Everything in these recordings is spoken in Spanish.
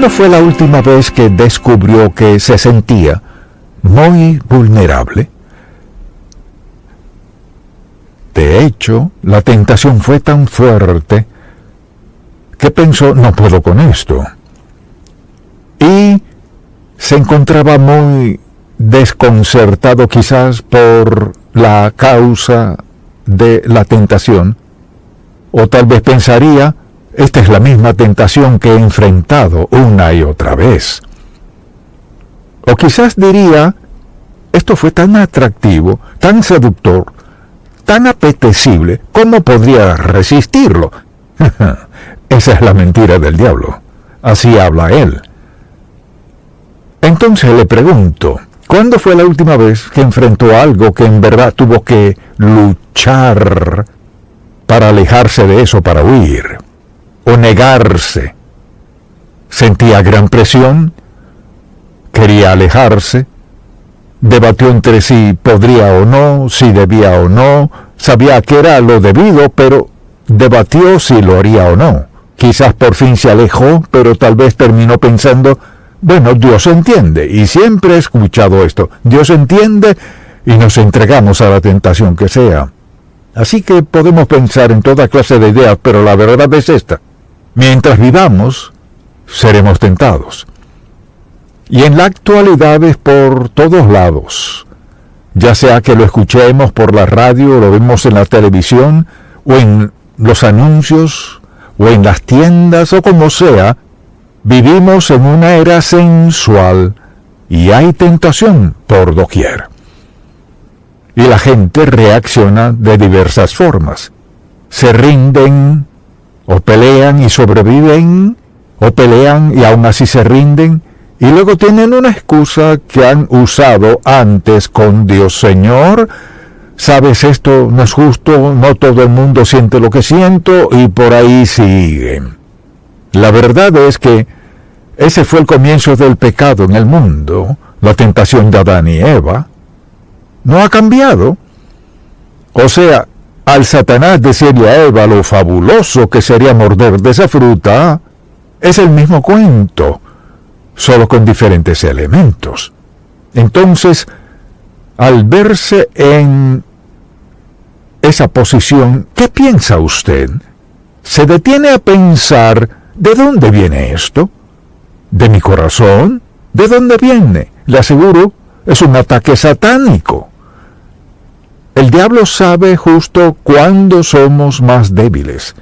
¿Cuándo fue la última vez que descubrió que se sentía muy vulnerable? De hecho, la tentación fue tan fuerte que pensó, no puedo con esto. Y se encontraba muy desconcertado quizás por la causa de la tentación, o tal vez pensaría, esta es la misma tentación que he enfrentado una y otra vez. O quizás diría, esto fue tan atractivo, tan seductor, tan apetecible, ¿cómo podría resistirlo? Esa es la mentira del diablo. Así habla él. Entonces le pregunto, ¿cuándo fue la última vez que enfrentó algo que en verdad tuvo que luchar para alejarse de eso, para huir? ¿O negarse? ¿Sentía gran presión? ¿Quería alejarse? Debatió entre si podría o no, si debía o no, sabía que era lo debido, pero debatió si lo haría o no. Quizás por fin se alejó, pero tal vez terminó pensando, bueno, Dios entiende, y siempre he escuchado esto, Dios entiende y nos entregamos a la tentación que sea. Así que podemos pensar en toda clase de ideas, pero la verdad es esta. Mientras vivamos, seremos tentados. Y en la actualidad es por todos lados, ya sea que lo escuchemos por la radio, lo vemos en la televisión, o en los anuncios, o en las tiendas, o como sea, vivimos en una era sensual y hay tentación por doquier. Y la gente reacciona de diversas formas. Se rinden, o pelean y sobreviven, o pelean y aún así se rinden, y luego tienen una excusa que han usado antes con Dios. Señor, sabes, esto no es justo, no todo el mundo siente lo que siento, y por ahí siguen. La verdad es que ese fue el comienzo del pecado en el mundo, la tentación de Adán y Eva. No ha cambiado. O sea, al Satanás decirle a Eva lo fabuloso que sería morder de esa fruta, es el mismo cuento, solo con diferentes elementos. Entonces, al verse en esa posición, ¿qué piensa usted? ¿Se detiene a pensar, ¿de dónde viene esto? ¿De mi corazón? ¿De dónde viene? Le aseguro, es un ataque satánico. El diablo sabe justo cuándo somos más débiles.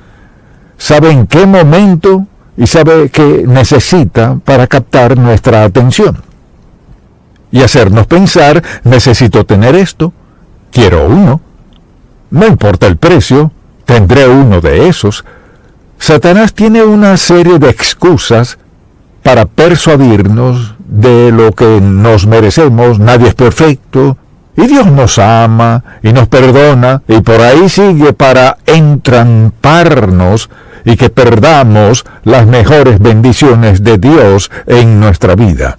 Sabe en qué momento y sabe qué necesita para captar nuestra atención. Y hacernos pensar, necesito tener esto, quiero uno. No importa el precio, tendré uno de esos. Satanás tiene una serie de excusas para persuadirnos de lo que nos merecemos. Nadie es perfecto, y Dios nos ama y nos perdona, y por ahí sigue para entramparnos y que perdamos las mejores bendiciones de Dios en nuestra vida.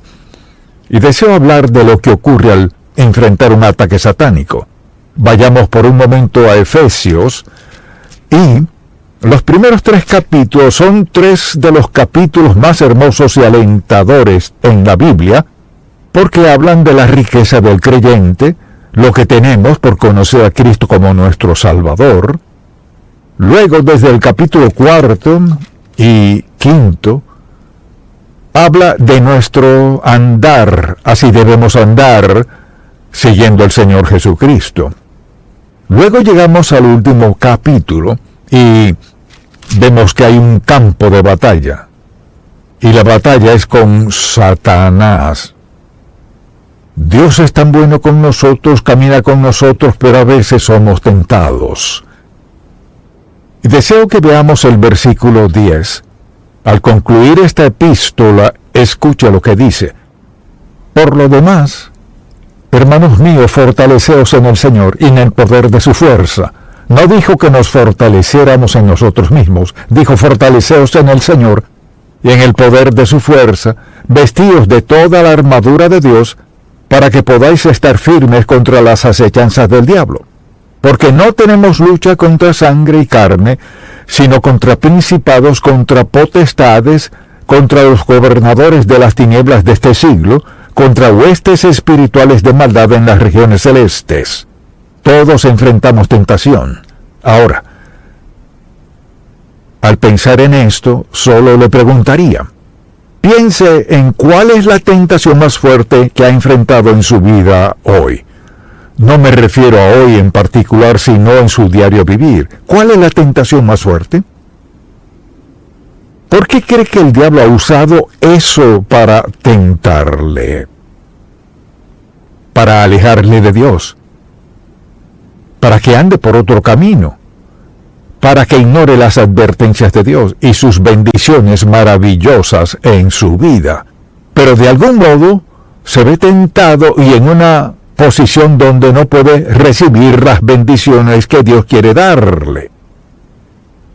Y deseo hablar de lo que ocurre al enfrentar un ataque satánico. Vayamos por un momento a Efesios, y los primeros 3 capítulos son 3 de los capítulos más hermosos y alentadores en la Biblia, porque hablan de la riqueza del creyente, lo que tenemos por conocer a Cristo como nuestro Salvador. Luego, desde el capítulo 4 y 5, habla de nuestro andar, así debemos andar, siguiendo al Señor Jesucristo. Luego llegamos al último capítulo, y vemos que hay un campo de batalla, y la batalla es con Satanás. Dios es tan bueno con nosotros, camina con nosotros, pero a veces somos tentados. Y deseo que veamos el versículo 10. Al concluir esta epístola, escucha lo que dice. Por lo demás, hermanos míos, fortaleceos en el Señor y en el poder de su fuerza. No dijo que nos fortaleciéramos en nosotros mismos, dijo fortaleceos en el Señor y en el poder de su fuerza, vestíos de toda la armadura de Dios, para que podáis estar firmes contra las acechanzas del diablo. Porque no tenemos lucha contra sangre y carne, sino contra principados, contra potestades, contra los gobernadores de las tinieblas de este siglo, contra huestes espirituales de maldad en las regiones celestes. Todos enfrentamos tentación. Ahora, al pensar en esto, solo le preguntaría, piense en cuál es la tentación más fuerte que ha enfrentado en su vida hoy. No me refiero a hoy en particular, sino en su diario vivir. ¿Cuál es la tentación más fuerte? ¿Por qué cree que el diablo ha usado eso para tentarle? Para alejarle de Dios. Para que ande por otro camino. Para que ignore las advertencias de Dios y sus bendiciones maravillosas en su vida. Pero de algún modo se ve tentado y en una posición donde no puede recibir las bendiciones que Dios quiere darle.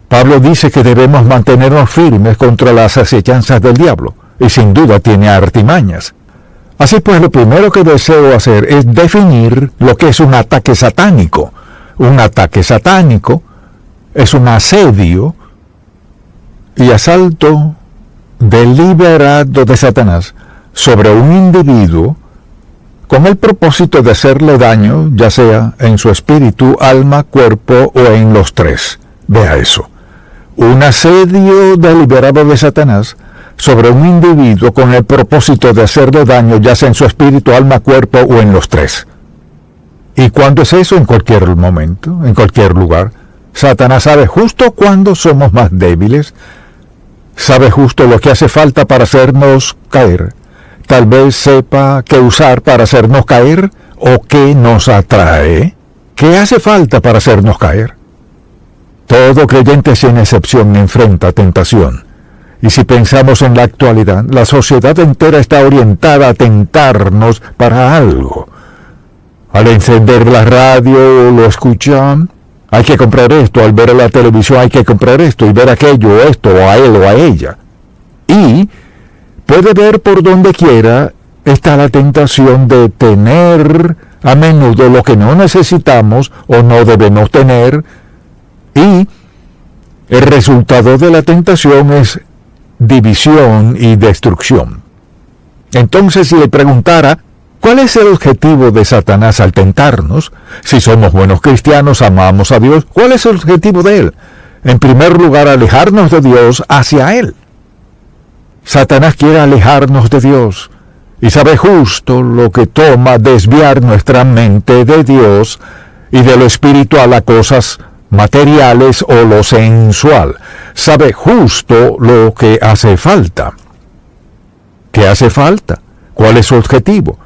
Pablo dice que debemos mantenernos firmes contra las acechanzas del diablo, y sin duda tiene artimañas. Así pues, lo primero que deseo hacer es definir lo que es un ataque satánico. Un ataque satánico es un asedio y asalto deliberado de Satanás sobre un individuo con el propósito de hacerle daño, ya sea en su espíritu, alma, cuerpo o en los tres. Vea eso. Un asedio deliberado de Satanás sobre un individuo con el propósito de hacerle daño, ya sea en su espíritu, alma, cuerpo o en los tres. ¿Y cuándo es eso? En cualquier momento, en cualquier lugar. Satanás sabe justo cuándo somos más débiles, sabe justo lo que hace falta para hacernos caer. Tal vez sepa qué usar para hacernos caer o qué nos atrae. ¿Qué hace falta para hacernos caer? Todo creyente sin excepción enfrenta tentación. Y si pensamos en la actualidad, la sociedad entera está orientada a tentarnos para algo. Al encender la radio lo escuchan, hay que comprar esto, al ver la televisión hay que comprar esto y ver aquello o esto, o a él o a ella. Y puede ver por donde quiera, está la tentación de tener a menudo lo que no necesitamos o no debemos tener, y el resultado de la tentación es división y destrucción. Entonces, si le preguntara, ¿cuál es el objetivo de Satanás al tentarnos? Si somos buenos cristianos, amamos a Dios, ¿cuál es el objetivo de él? En primer lugar, alejarnos de Dios hacia él. Satanás quiere alejarnos de Dios y sabe justo lo que toma desviar nuestra mente de Dios y de lo espiritual a cosas materiales o lo sensual. Sabe justo lo que hace falta. ¿Qué hace falta? ¿Cuál es su objetivo?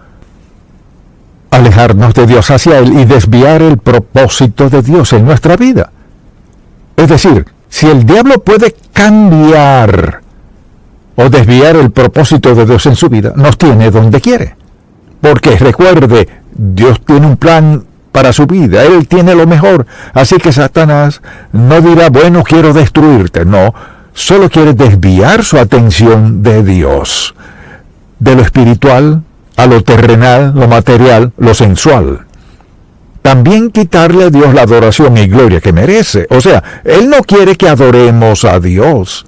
Alejarnos de Dios hacia él y desviar el propósito de Dios en nuestra vida. Es decir, si el diablo puede cambiar o desviar el propósito de Dios en su vida, nos tiene donde quiere. Porque recuerde, Dios tiene un plan para su vida, Él tiene lo mejor. Así que Satanás no dirá, bueno, quiero destruirte. No, solo quiere desviar su atención de Dios, de lo espiritual a lo terrenal, lo material, lo sensual. También quitarle a Dios la adoración y gloria que merece. O sea, Él no quiere que adoremos a Dios.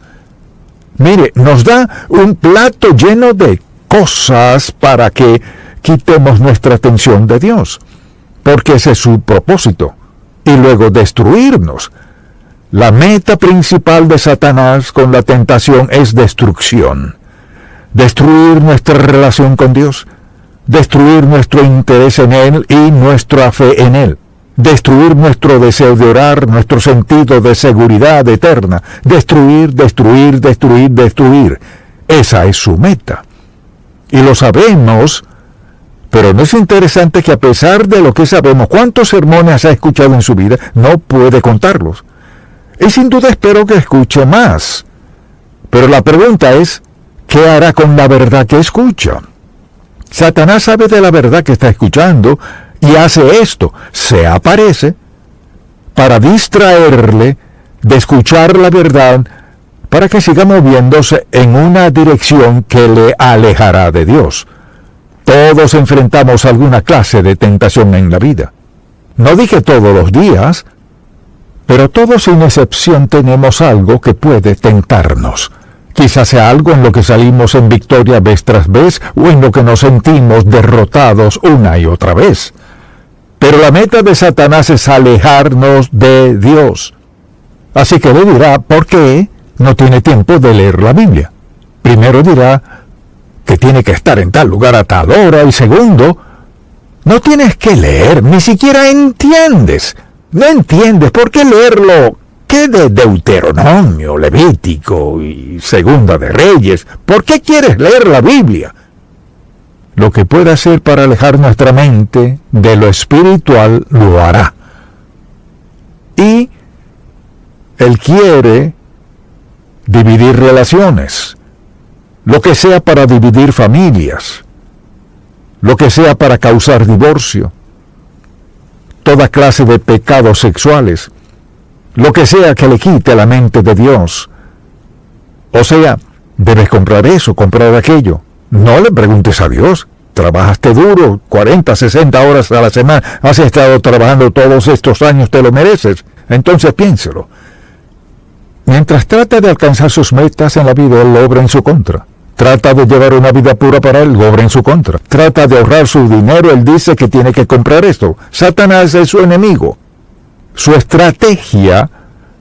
Mire, nos da un plato lleno de cosas para que quitemos nuestra atención de Dios, porque ese es su propósito, y luego destruirnos. La meta principal de Satanás con la tentación es destrucción. Destruir nuestra relación con Dios, destruir nuestro interés en Él y nuestra fe en Él, destruir nuestro deseo de orar, nuestro sentido de seguridad eterna, destruir, destruir, destruir, destruir. Esa es su meta. Y lo sabemos, pero no es interesante que a pesar de lo que sabemos, cuántos sermones ha escuchado en su vida, no puede contarlos. Y sin duda espero que escuche más. Pero la pregunta es, ¿qué hará con la verdad que escucha? Satanás sabe de la verdad que está escuchando y hace esto, se aparece para distraerle de escuchar la verdad, para que siga moviéndose en una dirección que le alejará de Dios. Todos enfrentamos alguna clase de tentación en la vida. No dije todos los días, pero todos sin excepción tenemos algo que puede tentarnos. Quizás sea algo en lo que salimos en victoria vez tras vez o en lo que nos sentimos derrotados una y otra vez. Pero la meta de Satanás es alejarnos de Dios. Así que le dirá por qué no tiene tiempo de leer la Biblia. Primero dirá que tiene que estar en tal lugar a tal hora, y segundo, no tienes que leer, ni siquiera entiendes. No entiendes, ¿por qué leerlo? ¿Qué de Deuteronomio, Levítico y Segunda de Reyes? ¿Por qué quieres leer la Biblia? Lo que pueda hacer para alejar nuestra mente de lo espiritual, lo hará. Y Él quiere dividir relaciones, lo que sea para dividir familias, lo que sea para causar divorcio, toda clase de pecados sexuales, lo que sea que le quite la mente de Dios. O sea, debes comprar eso, comprar aquello. No le preguntes a Dios. Trabajaste duro, 40, 60 horas a la semana, has estado trabajando todos estos años, te lo mereces. Entonces piénselo. Mientras trata de alcanzar sus metas en la vida, él obra en su contra. Trata de llevar una vida pura para él, obra en su contra. Trata de ahorrar su dinero, él dice que tiene que comprar esto. Satanás es su enemigo. Su estrategia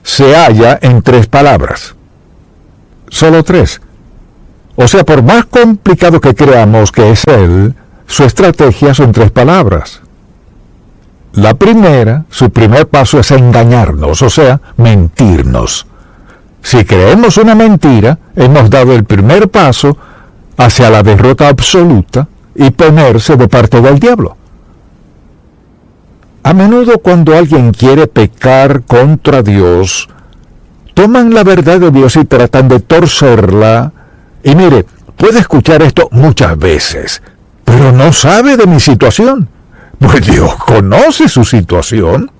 se halla en 3 palabras. Solo 3. O sea, por más complicado que creamos que es él, su estrategia son 3 palabras. La primera, su primer paso es engañarnos, o sea, mentirnos. Si creemos una mentira, hemos dado el primer paso hacia la derrota absoluta y ponerse de parte del diablo. A menudo cuando alguien quiere pecar contra Dios, toman la verdad de Dios y tratan de torcerla. Y mire, puede escuchar esto muchas veces, pero no sabe de mi situación. Pues Dios conoce su situación.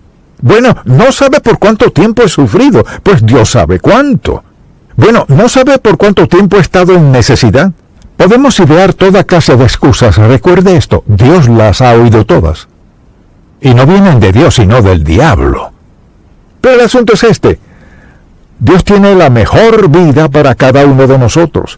Bueno, no sabe por cuánto tiempo he sufrido, pues Dios sabe cuánto. Bueno, no sabe por cuánto tiempo he estado en necesidad. Podemos idear toda clase de excusas. Recuerde esto, Dios las ha oído todas. Y no vienen de Dios, sino del diablo. Pero el asunto es este. Dios tiene la mejor vida para cada uno de nosotros.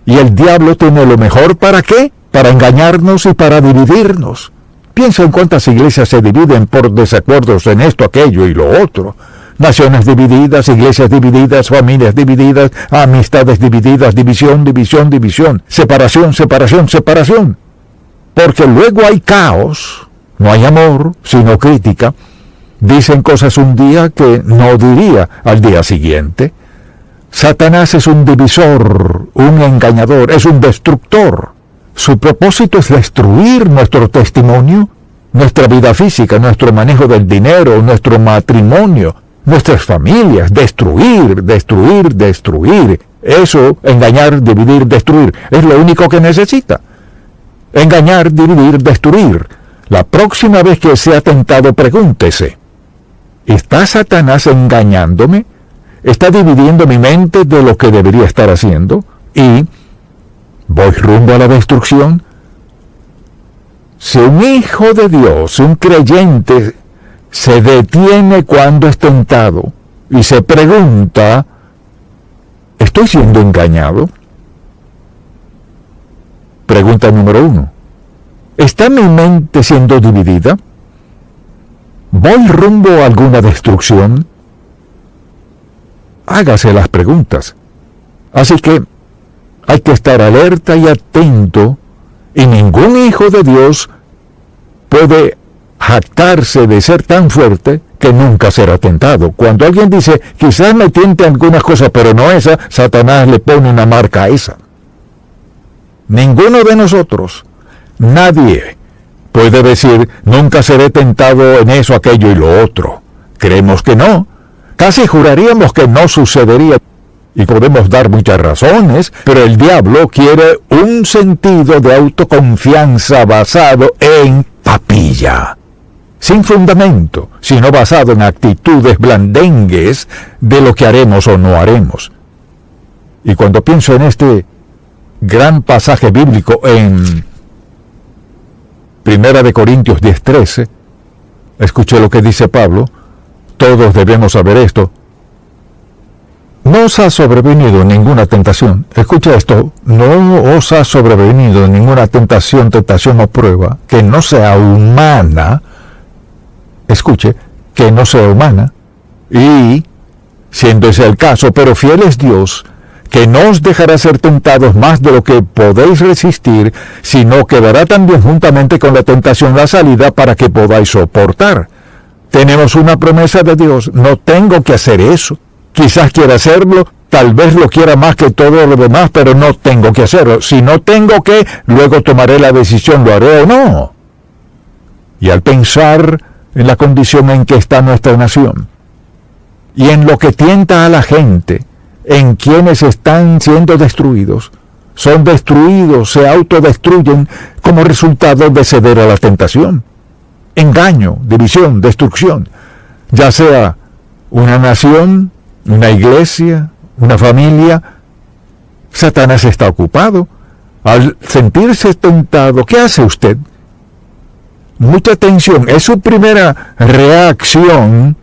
Y el diablo tiene lo mejor ¿para qué? Para engañarnos y para dividirnos. Piensa en cuántas iglesias se dividen por desacuerdos en esto, aquello y lo otro. Naciones divididas, iglesias divididas, familias divididas, amistades divididas, división, división, división, separación, separación, separación. Porque luego hay caos, no hay amor, sino crítica. Dicen cosas un día que no diría al día siguiente. Satanás es un divisor, un engañador, es un destructor. Su propósito es destruir nuestro testimonio, nuestra vida física, nuestro manejo del dinero, nuestro matrimonio, nuestras familias. Destruir, destruir, destruir. Eso, engañar, dividir, destruir, es lo único que necesita. Engañar, dividir, destruir. La próxima vez que sea tentado, pregúntese: ¿está Satanás engañándome? ¿Está dividiendo mi mente de lo que debería estar haciendo? ¿Y voy rumbo a la destrucción? Si un hijo de Dios, un creyente, se detiene cuando es tentado y se pregunta: ¿estoy siendo engañado? Pregunta número 1. ¿Está mi mente siendo dividida? ¿Voy rumbo a alguna destrucción? Hágase las preguntas. Así que hay que estar alerta y atento, y ningún hijo de Dios puede jactarse de ser tan fuerte que nunca será tentado. Cuando alguien dice, quizás me tiente algunas cosas, pero no esa, Satanás le pone una marca a esa. Ninguno de nosotros, nadie, puede decir, nunca seré tentado en eso, aquello y lo otro. Creemos que no. Casi juraríamos que no sucedería. Y podemos dar muchas razones, pero el diablo quiere un sentido de autoconfianza basado en papilla, sin fundamento, sino basado en actitudes blandengues de lo que haremos o no haremos. Y cuando pienso en este gran pasaje bíblico en 1 Corintios 10:13, escuché lo que dice Pablo. Todos debemos saber esto. No os ha sobrevenido ninguna tentación. Escucha esto, no os ha sobrevenido ninguna tentación o prueba que no sea humana. Escuche, que no sea humana. Y, siendo ese el caso, pero fiel es Dios, que no os dejará ser tentados más de lo que podéis resistir, sino que dará también juntamente con la tentación la salida para que podáis soportar. Tenemos una promesa de Dios, no tengo que hacer eso. Quizás quiera hacerlo, tal vez lo quiera más que todo lo demás, pero no tengo que hacerlo. Si no tengo que, luego tomaré la decisión, lo haré o no. Y al pensar en la condición en que está nuestra nación, y en lo que tienta a la gente, en quienes están siendo destruidos, son destruidos, se autodestruyen como resultado de ceder a la tentación. Engaño, división, destrucción, ya sea una nación, una iglesia, una familia. Satanás está ocupado. Al sentirse tentado, ¿qué hace usted? Mucha tensión, es su primera reacción,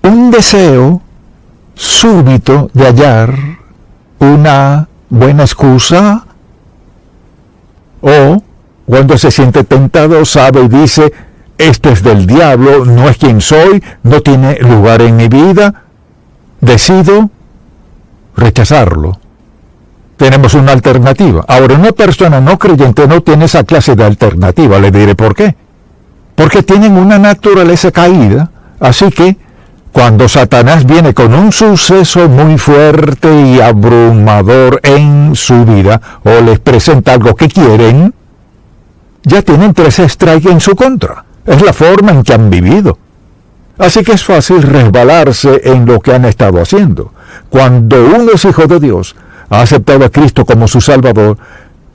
un deseo súbito de hallar una buena excusa, o cuando se siente tentado sabe y dice, esto es del diablo, no es quien soy, no tiene lugar en mi vida, decido rechazarlo. Tenemos una alternativa. Ahora, una persona no creyente no tiene esa clase de alternativa, le diré por qué. Porque tienen una naturaleza caída, así que cuando Satanás viene con un suceso muy fuerte y abrumador en su vida, o les presenta algo que quieren, ya tienen 3 strikes en su contra. Es la forma en que han vivido. Así que es fácil resbalarse en lo que han estado haciendo. Cuando uno es hijo de Dios, ha aceptado a Cristo como su Salvador,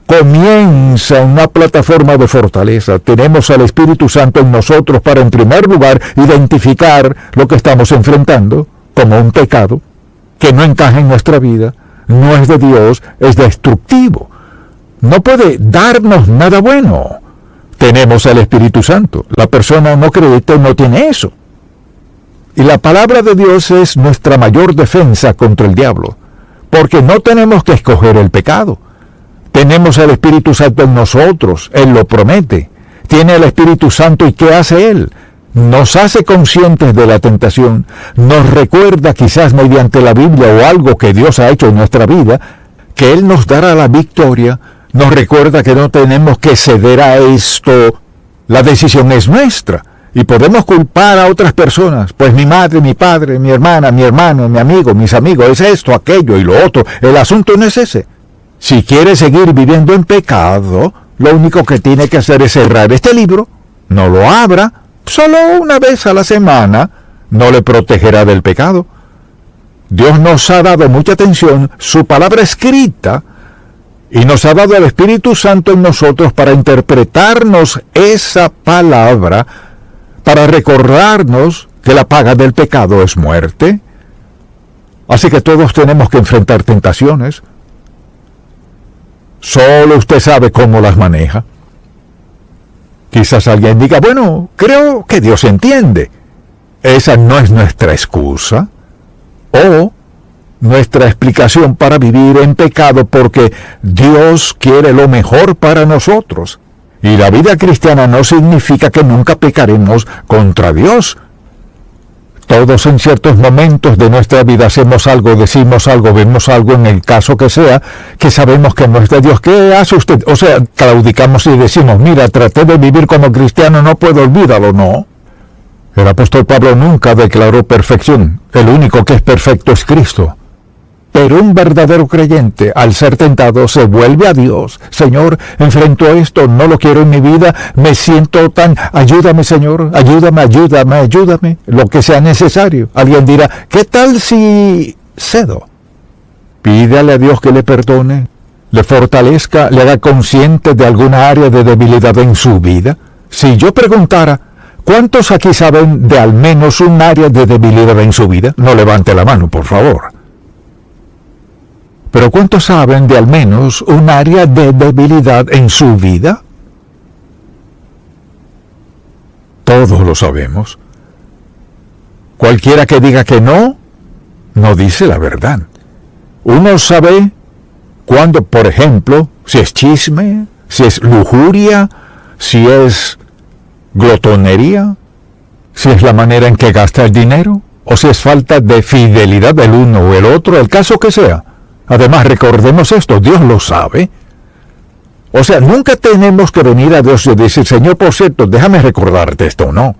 comienza una plataforma de fortaleza. Tenemos al Espíritu Santo en nosotros para, en primer lugar, identificar lo que estamos enfrentando como un pecado que no encaja en nuestra vida, no es de Dios, es destructivo. No puede darnos nada bueno. Tenemos al Espíritu Santo. La persona no creyente no tiene eso. Y la palabra de Dios es nuestra mayor defensa contra el diablo, porque no tenemos que escoger el pecado. Tenemos al Espíritu Santo en nosotros, Él lo promete. Tiene el Espíritu Santo, ¿y qué hace Él? Nos hace conscientes de la tentación, nos recuerda quizás mediante la Biblia o algo que Dios ha hecho en nuestra vida, que Él nos dará la victoria, nos recuerda que no tenemos que ceder a esto, la decisión es nuestra, y podemos culpar a otras personas, pues mi madre, mi padre, mi hermana, mi hermano, mi amigo, mis amigos, es esto, aquello y lo otro. El asunto no es ese. Si quiere seguir viviendo en pecado, lo único que tiene que hacer es cerrar este libro, no lo abra, solo una vez a la semana, no le protegerá del pecado. Dios nos ha dado mucha atención, su palabra escrita, y nos ha dado el Espíritu Santo en nosotros para interpretarnos esa palabra, para recordarnos que la paga del pecado es muerte. Así que todos tenemos que enfrentar tentaciones. Solo usted sabe cómo las maneja. Quizás alguien diga, bueno, creo que Dios entiende. Esa no es nuestra excusa o nuestra explicación para vivir en pecado, porque Dios quiere lo mejor para nosotros. Y la vida cristiana no significa que nunca pecaremos contra Dios. Todos en ciertos momentos de nuestra vida hacemos algo, decimos algo, vemos algo, en el caso que sea, que sabemos que no es de Dios. ¿Qué hace usted? O sea, claudicamos y decimos, mira, traté de vivir como cristiano, no puedo, olvídalo. No. El apóstol Pablo nunca declaró perfección. El único que es perfecto es Cristo. Pero un verdadero creyente, al ser tentado, se vuelve a Dios. Señor, enfrento esto, no lo quiero en mi vida, me siento tan... Ayúdame, Señor, ayúdame, lo que sea necesario. Alguien dirá, ¿qué tal si cedo? Pídale a Dios que le perdone, le fortalezca, le haga consciente de alguna área de debilidad en su vida. Si yo preguntara, ¿cuántos aquí saben de al menos un área de debilidad en su vida? No levante la mano, por favor. Pero ¿cuántos saben de al menos un área de debilidad en su vida? Todos lo sabemos. Cualquiera que diga que no, no dice la verdad. Uno sabe cuando, por ejemplo, si es chisme, si es lujuria, si es glotonería, si es la manera en que gasta el dinero, o si es falta de fidelidad del uno o el otro, el caso que sea. Además, recordemos esto, Dios lo sabe. O sea, nunca tenemos que venir a Dios y decir, Señor, por cierto, déjame recordarte esto, no.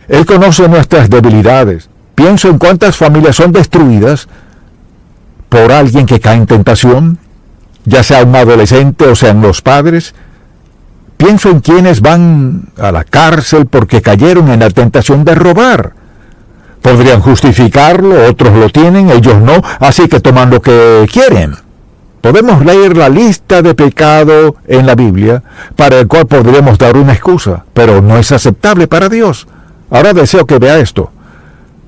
Él conoce nuestras debilidades. Pienso en cuántas familias son destruidas por alguien que cae en tentación, ya sea un adolescente o sean los padres. Pienso en quienes van a la cárcel porque cayeron en la tentación de robar. Podrían justificarlo, otros lo tienen, ellos no, así que toman lo que quieren. Podemos leer la lista de pecado en la Biblia, para el cual podríamos dar una excusa, pero no es aceptable para Dios. Ahora deseo que vea esto.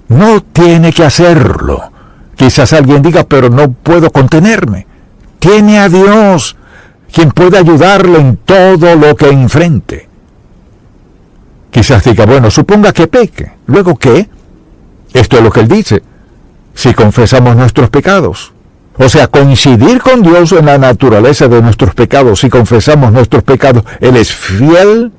No tiene que hacerlo. Quizás alguien diga, pero no puedo contenerme. Tiene a Dios, quien puede ayudarle en todo lo que enfrente. Quizás diga, bueno, suponga que peque. ¿Luego qué? Esto es lo que él dice. Si confesamos nuestros pecados. O sea, coincidir con Dios en la naturaleza de nuestros pecados. Si confesamos nuestros pecados, Él es fiel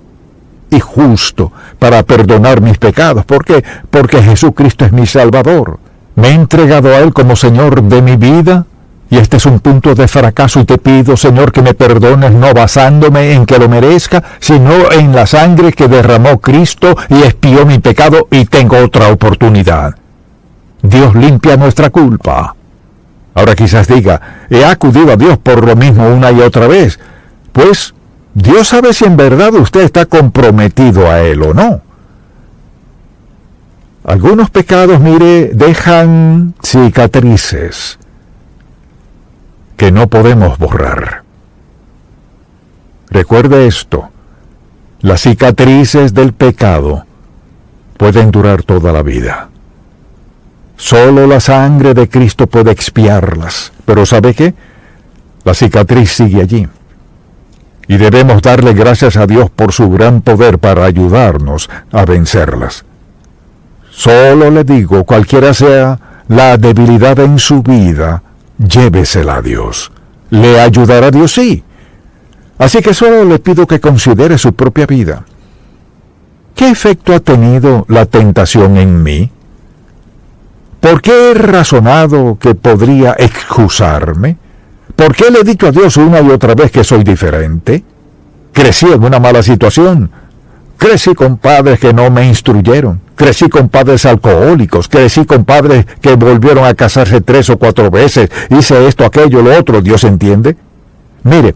y justo para perdonar mis pecados. ¿Por qué? Porque Jesucristo es mi Salvador. Me he entregado a Él como Señor de mi vida. Y este es un punto de fracaso y te pido, Señor, que me perdones, no basándome en que lo merezca, sino en la sangre que derramó Cristo y expió mi pecado y tengo otra oportunidad. Dios limpia nuestra culpa. Ahora quizás diga, he acudido a Dios por lo mismo una y otra vez. Pues Dios sabe si en verdad usted está comprometido a Él o no. Algunos pecados, mire, dejan cicatrices que no podemos borrar. Recuerde esto, las cicatrices del pecado pueden durar toda la vida. Solo la sangre de Cristo puede expiarlas. Pero ¿sabe qué? La cicatriz sigue allí. Y debemos darle gracias a Dios por su gran poder para ayudarnos a vencerlas. Solo le digo, cualquiera sea la debilidad en su vida, llévesela a Dios. ¿Le ayudará Dios? Sí. Así que solo le pido que considere su propia vida. ¿Qué efecto ha tenido la tentación en mí? ¿Por qué he razonado que podría excusarme? ¿Por qué le he dicho a Dios una y otra vez que soy diferente? Crecí en una mala situación. Crecí con padres que no me instruyeron. Crecí con padres alcohólicos. Crecí con padres que volvieron a casarse 3 o 4 veces. Hice esto, aquello, lo otro. ¿Dios entiende? Mire,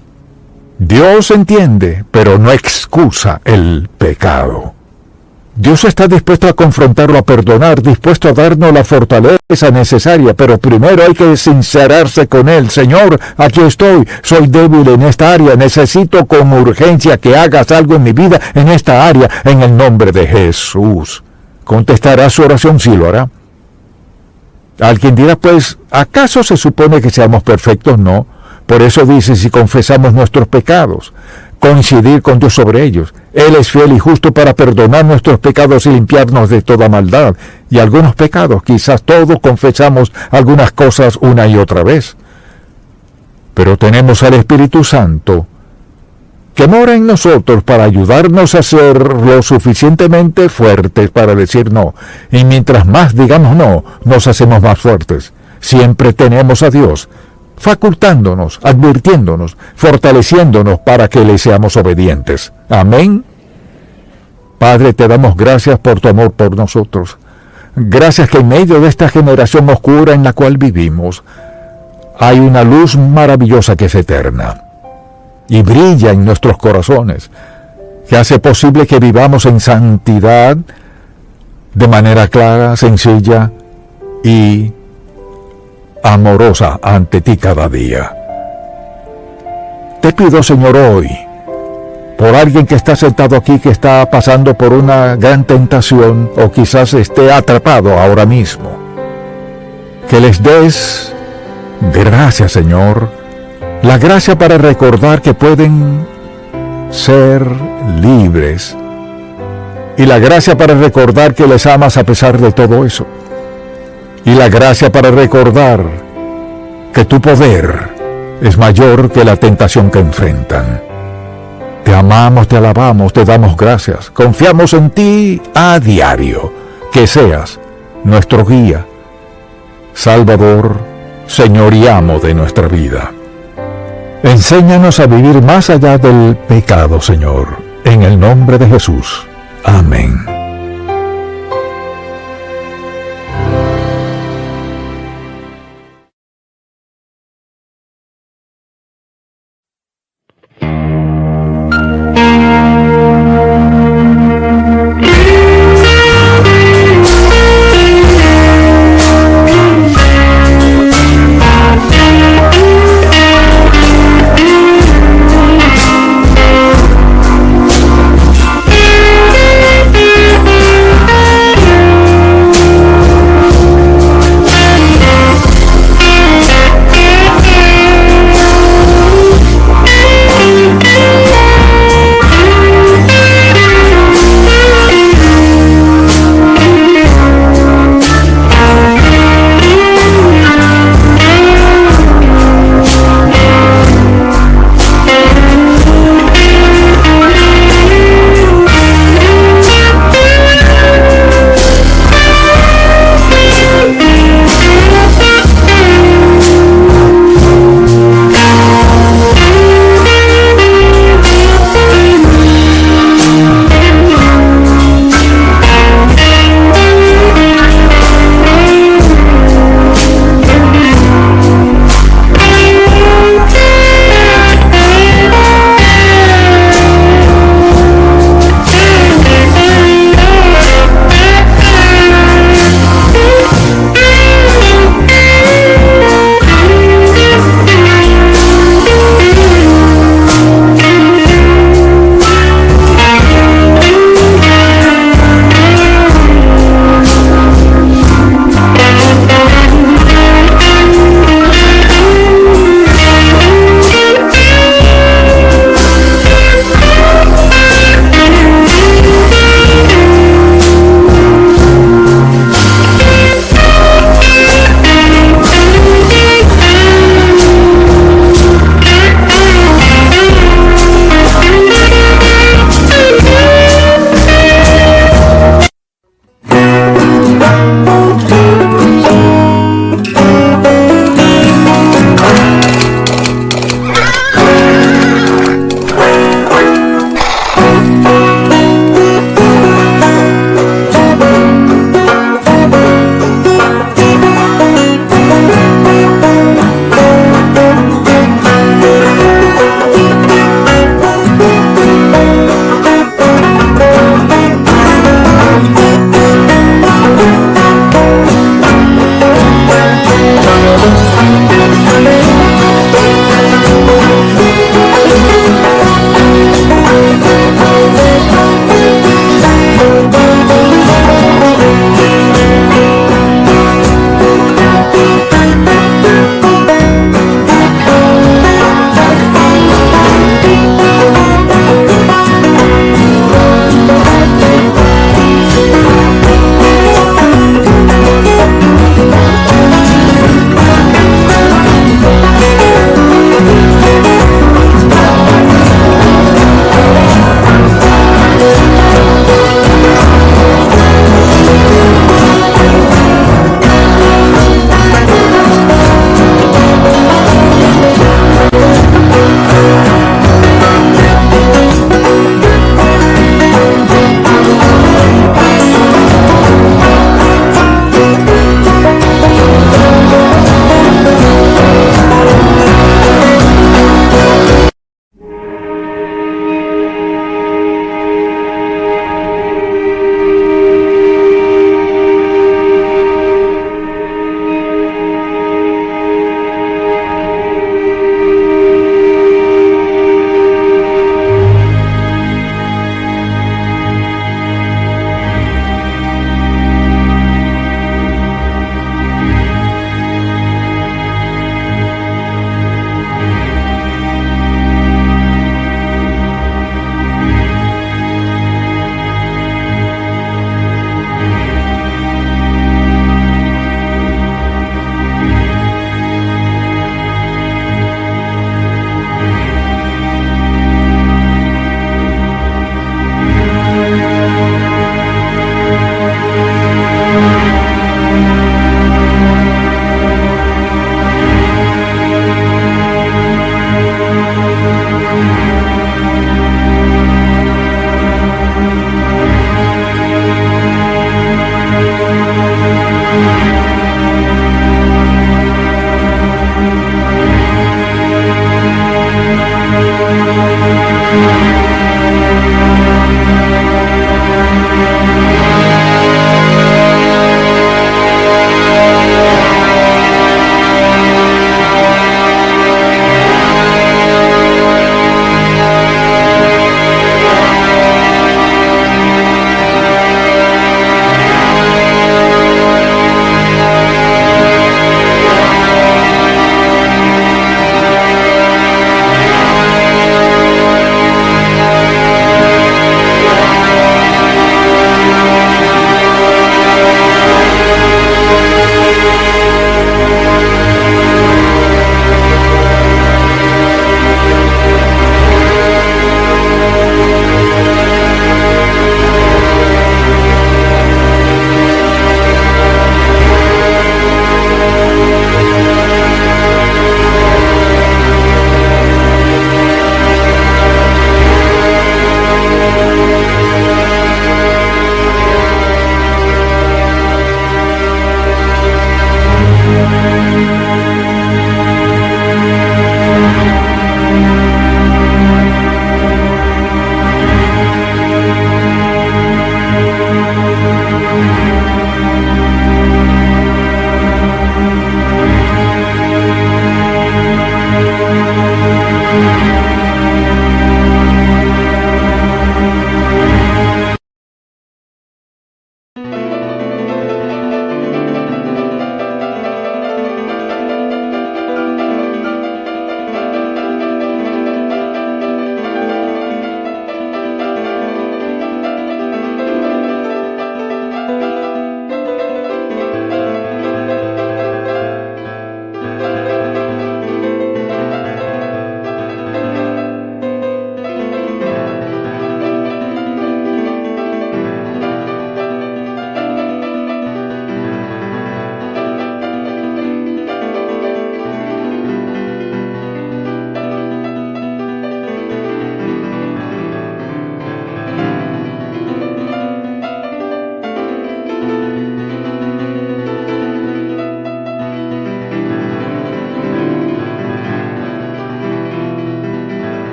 Dios entiende, pero no excusa el pecado. Dios está dispuesto a confrontarlo, a perdonar, dispuesto a darnos la fortaleza necesaria, pero primero hay que sincerarse con Él. Señor, aquí estoy, soy débil en esta área, necesito con urgencia que hagas algo en mi vida, en esta área, en el nombre de Jesús. ¿Contestará su oración? Sí lo hará. Alguien dirá, pues, ¿acaso se supone que seamos perfectos? No. Por eso dice, si confesamos nuestros pecados, coincidir con Dios sobre ellos. Él es fiel y justo para perdonar nuestros pecados y limpiarnos de toda maldad. Y algunos pecados, quizás todos confesamos algunas cosas una y otra vez. Pero tenemos al Espíritu Santo que mora en nosotros para ayudarnos a ser lo suficientemente fuertes para decir no. Y mientras más digamos no, nos hacemos más fuertes. Siempre tenemos a Dios facultándonos, advirtiéndonos, fortaleciéndonos para que le seamos obedientes. Amén. Padre, te damos gracias por tu amor por nosotros. Gracias que en medio de esta generación oscura en la cual vivimos, hay una luz maravillosa que es eterna y brilla en nuestros corazones, que hace posible que vivamos en santidad de manera clara, sencilla y amorosa ante ti cada día. Te pido, Señor, hoy, por alguien que está sentado aquí, que está pasando por una gran tentación, o quizás esté atrapado ahora mismo, que les des gracias, Señor, la gracia para recordar que pueden ser libres, y la gracia para recordar que les amas a pesar de todo eso. y la gracia para recordar que tu poder es mayor que la tentación que enfrentan. Te amamos, te alabamos, te damos gracias. Confiamos en ti a diario. Que seas nuestro guía, Salvador, Señor y amo de nuestra vida. Enséñanos a vivir más allá del pecado, Señor. En el nombre de Jesús. Amén.